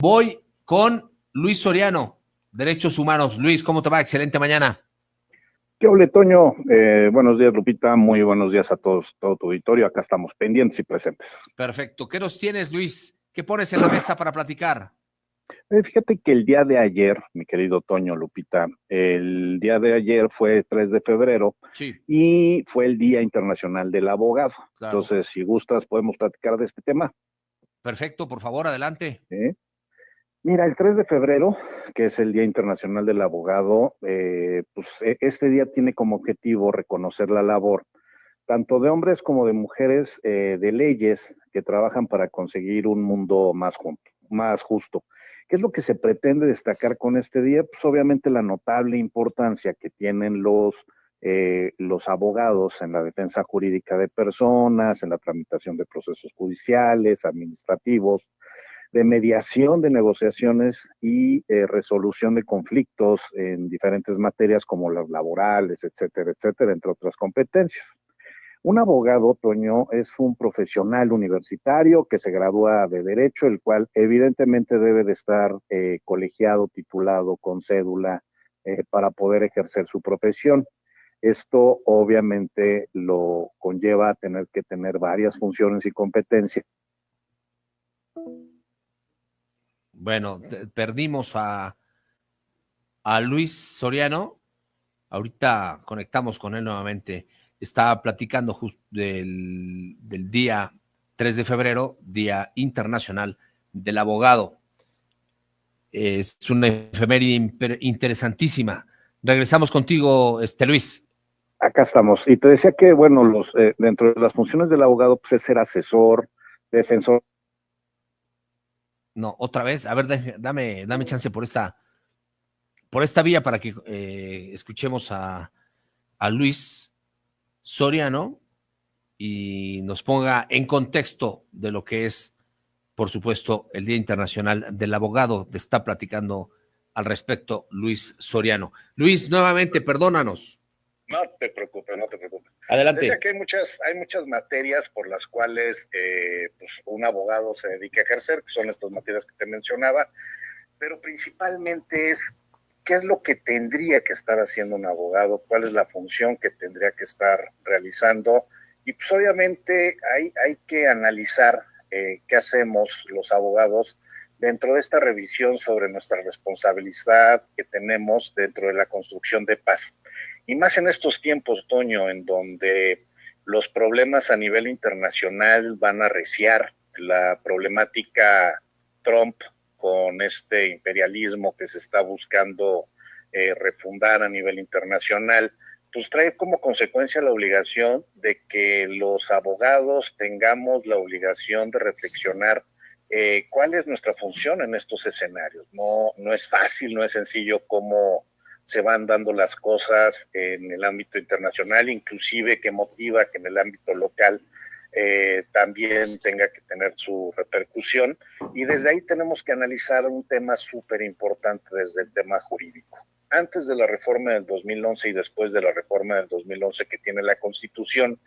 Voy con Luis Soriano, Derechos Humanos. Luis, ¿cómo te va? Excelente mañana. ¿Qué ole, Toño? Buenos días, Lupita. Muy buenos días a todos, todo tu auditorio. Acá estamos pendientes y presentes. Perfecto. ¿Qué nos tienes, Luis? ¿Qué pones en la mesa para platicar? Fíjate que el día de ayer, mi querido Toño, Lupita, el día de ayer fue 3 de febrero Sí. Y fue el Día Internacional del Abogado. Claro. Entonces, si gustas, podemos platicar de este tema. Perfecto, por favor, adelante. Mira, el 3 de febrero, que es el Día Internacional del Abogado, este día tiene como objetivo reconocer la labor tanto de hombres como de mujeres de leyes que trabajan para conseguir un mundo más justo. ¿Qué es lo que se pretende destacar con este día? Pues obviamente la notable importancia que tienen los abogados en la defensa jurídica de personas, en la tramitación de procesos judiciales, administrativos, de mediación de negociaciones y resolución de conflictos en diferentes materias como las laborales, etcétera, entre otras competencias. Un abogado, Toño, es un profesional universitario que se gradúa de Derecho, el cual evidentemente debe de estar colegiado, titulado, con cédula, para poder ejercer su profesión. Esto obviamente lo conlleva a tener que tener varias funciones y competencias. Bueno, perdimos a Luis Soriano. Ahorita conectamos con él nuevamente. Está platicando justo del día 3 de febrero, Día Internacional del Abogado. Es una efeméride interesantísima. Regresamos contigo, Luis. Acá estamos. Y te decía que, bueno, dentro de las funciones del abogado, pues es ser asesor, defensor. No, otra vez. A ver, dame chance por esta vía para que escuchemos a Luis Soriano y nos ponga en contexto de lo que es, por supuesto, el Día Internacional del Abogado. Te está platicando al respecto Luis Soriano. Luis, nuevamente, perdónanos. No te preocupes, no te preocupes. Adelante. Decía que hay muchas materias por las cuales pues un abogado se dedica a ejercer, que son estas materias que te mencionaba, pero principalmente es qué es lo que tendría que estar haciendo un abogado, cuál es la función que tendría que estar realizando, y pues obviamente hay que analizar qué hacemos los abogados dentro de esta revisión sobre nuestra responsabilidad que tenemos dentro de la construcción de paz. Y más en estos tiempos, Toño, en donde los problemas a nivel internacional van a arreciar, la problemática Trump con este imperialismo que se está buscando refundar a nivel internacional, pues trae como consecuencia la obligación de que los abogados tengamos la obligación de reflexionar cuál es nuestra función en estos escenarios. No es fácil, no es sencillo cómo se van dando las cosas en el ámbito internacional, inclusive que motiva que en el ámbito local también tenga que tener su repercusión, y desde ahí tenemos que analizar un tema súper importante desde el tema jurídico. Antes de la reforma del 2011 y después de la reforma del 2011 que tiene la Constitución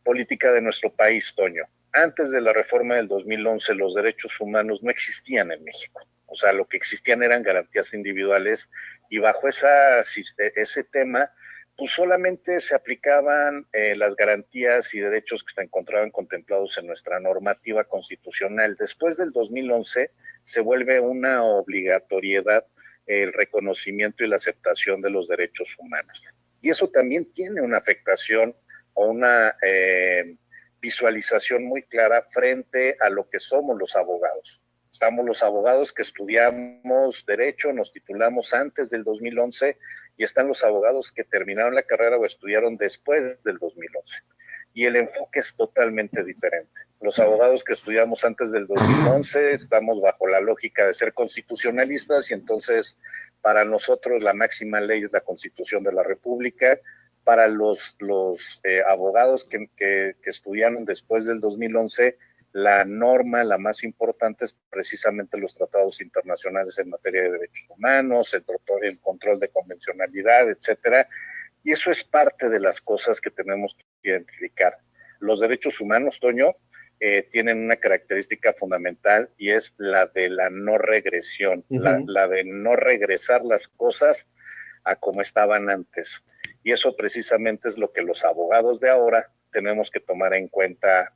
política de nuestro país, Toño, antes de la reforma del 2011 los derechos humanos no existían en México. O sea, lo que existían eran garantías individuales, y bajo ese tema, pues solamente se aplicaban las garantías y derechos que se encontraban contemplados en nuestra normativa constitucional. Después del 2011 se vuelve una obligatoriedad el reconocimiento y la aceptación de los derechos humanos. Y eso también tiene una afectación o una visualización muy clara frente a lo que somos los abogados. Estamos los abogados que estudiamos Derecho, nos titulamos antes del 2011, y están los abogados que terminaron la carrera o estudiaron después del 2011. Y el enfoque es totalmente diferente. Los abogados que estudiamos antes del 2011 estamos bajo la lógica de ser constitucionalistas, y entonces para nosotros la máxima ley es la Constitución de la República. Para los abogados que estudiaron después del 2011, la norma, la más importante, es precisamente los tratados internacionales en materia de derechos humanos, el control de convencionalidad, etcétera. Y eso es parte de las cosas que tenemos que identificar. Los derechos humanos, Toño, tienen una característica fundamental y es la de la no regresión, la de no regresar las cosas a como estaban antes. Y eso precisamente es lo que los abogados de ahora tenemos que tomar en cuenta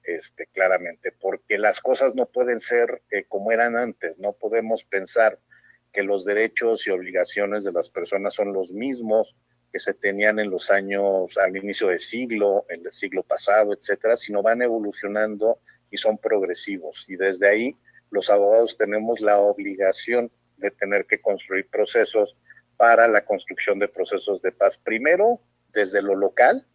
claramente, porque las cosas no pueden ser como eran antes. No podemos pensar que los derechos y obligaciones de las personas son los mismos que se tenían en los años, al inicio del siglo, en el siglo pasado, etcétera, sino van evolucionando y son progresivos. Y desde ahí los abogados tenemos la obligación de tener que construir procesos para la construcción de procesos de paz, primero desde lo local,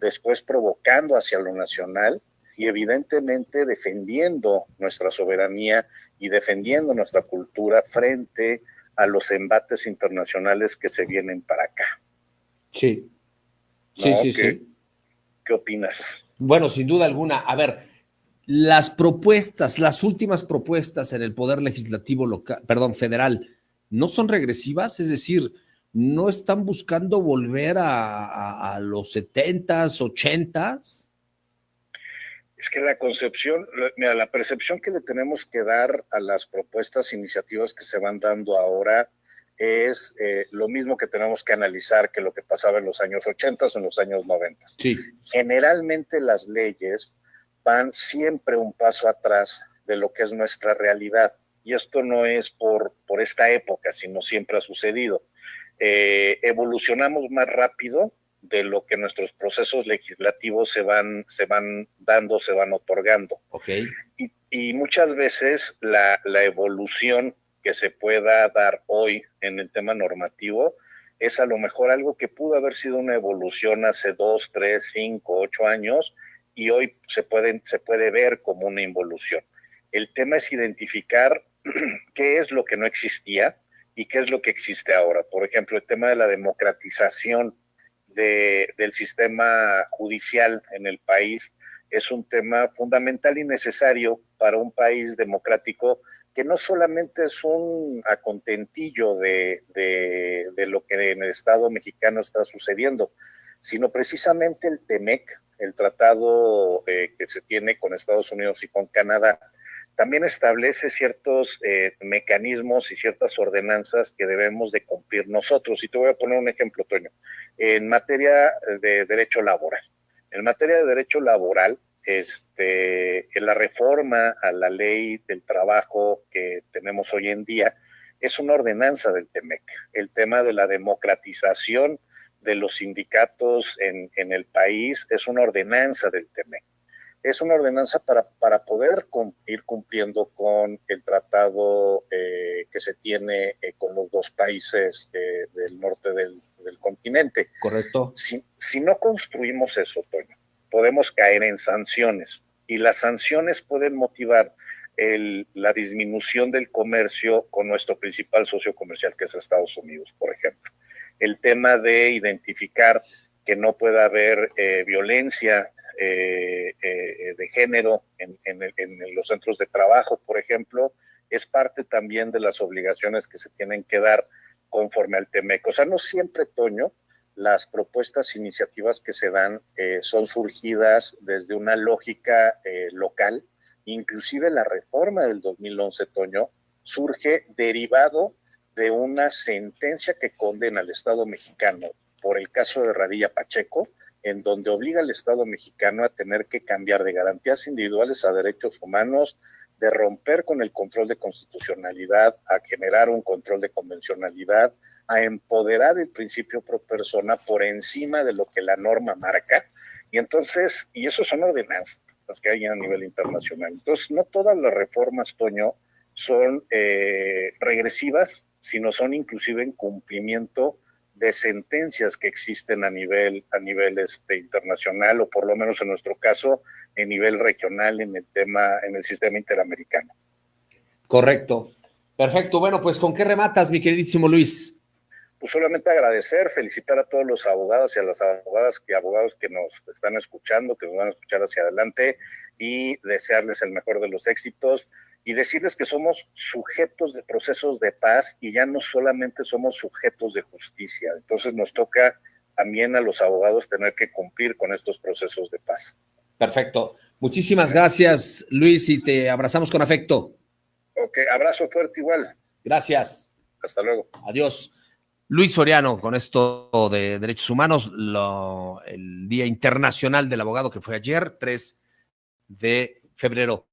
después provocando hacia lo nacional y evidentemente defendiendo nuestra soberanía y defendiendo nuestra cultura frente a los embates internacionales que se vienen para acá. Sí, sí, ¿no? Sí. ¿Qué opinas? Bueno, sin duda alguna. A ver, las propuestas, las últimas propuestas en el Poder Legislativo local, perdón, federal, ¿no son regresivas? Es decir, ¿no están buscando volver a los 70s, 80s? Es que la concepción, mira, la percepción que le tenemos que dar a las propuestas, iniciativas que se van dando ahora es lo mismo que tenemos que analizar que lo que pasaba en los años 80 o en los años 90. Sí. Generalmente las leyes van siempre un paso atrás de lo que es nuestra realidad. Y esto no es por esta época, sino siempre ha sucedido. Evolucionamos más rápido de lo que nuestros procesos legislativos se van dando, se van otorgando. Okay. Y muchas veces la evolución que se pueda dar hoy en el tema normativo es a lo mejor algo que pudo haber sido una evolución hace 2, 3, 5, 8 años y hoy se puede ver como una involución. El tema es identificar qué es lo que no existía y qué es lo que existe ahora. Por ejemplo, el tema de la democratización del sistema judicial en el país es un tema fundamental y necesario para un país democrático que no solamente es un acontentillo de lo que en el Estado mexicano está sucediendo, sino precisamente el TEMEC, el tratado que se tiene con Estados Unidos y con Canadá, también establece ciertos mecanismos y ciertas ordenanzas que debemos de cumplir nosotros. Y te voy a poner un ejemplo, Toño. En materia de derecho laboral. En materia de derecho laboral, en la reforma a la ley del trabajo que tenemos hoy en día, es una ordenanza del TEMEC. El tema de la democratización de los sindicatos en el país es una ordenanza del TEMEC. Es una ordenanza para poder ir cumpliendo con el tratado que se tiene con los dos países del norte del continente. Correcto. Si no construimos eso, Toño, podemos caer en sanciones y las sanciones pueden motivar la disminución del comercio con nuestro principal socio comercial, que es Estados Unidos, por ejemplo. El tema de identificar que no pueda haber violencia de género en los centros de trabajo, por ejemplo, es parte también de las obligaciones que se tienen que dar conforme al TEMEC. O sea, no siempre, Toño, las propuestas, iniciativas que se dan son surgidas desde una lógica local. Inclusive la reforma del 2011, Toño, surge derivado de una sentencia que condena al Estado mexicano por el caso de Radilla Pacheco, en donde obliga al Estado mexicano a tener que cambiar de garantías individuales a derechos humanos, de romper con el control de constitucionalidad, a generar un control de convencionalidad, a empoderar el principio pro persona por encima de lo que la norma marca. Y entonces, y eso son ordenanzas las que hay a nivel internacional. Entonces, no todas las reformas, Toño, son regresivas, sino son inclusive en cumplimiento de sentencias que existen a nivel internacional, o por lo menos en nuestro caso, en nivel regional, en el sistema interamericano. Correcto. Perfecto. Bueno, pues ¿con qué rematas, mi queridísimo Luis? Pues solamente agradecer, felicitar a todos los abogados y a las abogadas y abogados que nos están escuchando, que nos van a escuchar hacia adelante, y desearles el mejor de los éxitos y decirles que somos sujetos de procesos de paz y ya no solamente somos sujetos de justicia. Entonces nos toca también a los abogados tener que cumplir con estos procesos de paz. Perfecto. Muchísimas gracias, Luis, y te abrazamos con afecto. Ok, abrazo fuerte igual. Gracias. Hasta luego. Adiós. Luis Soriano, con esto de derechos humanos, el Día Internacional del Abogado que fue ayer, 3 de febrero.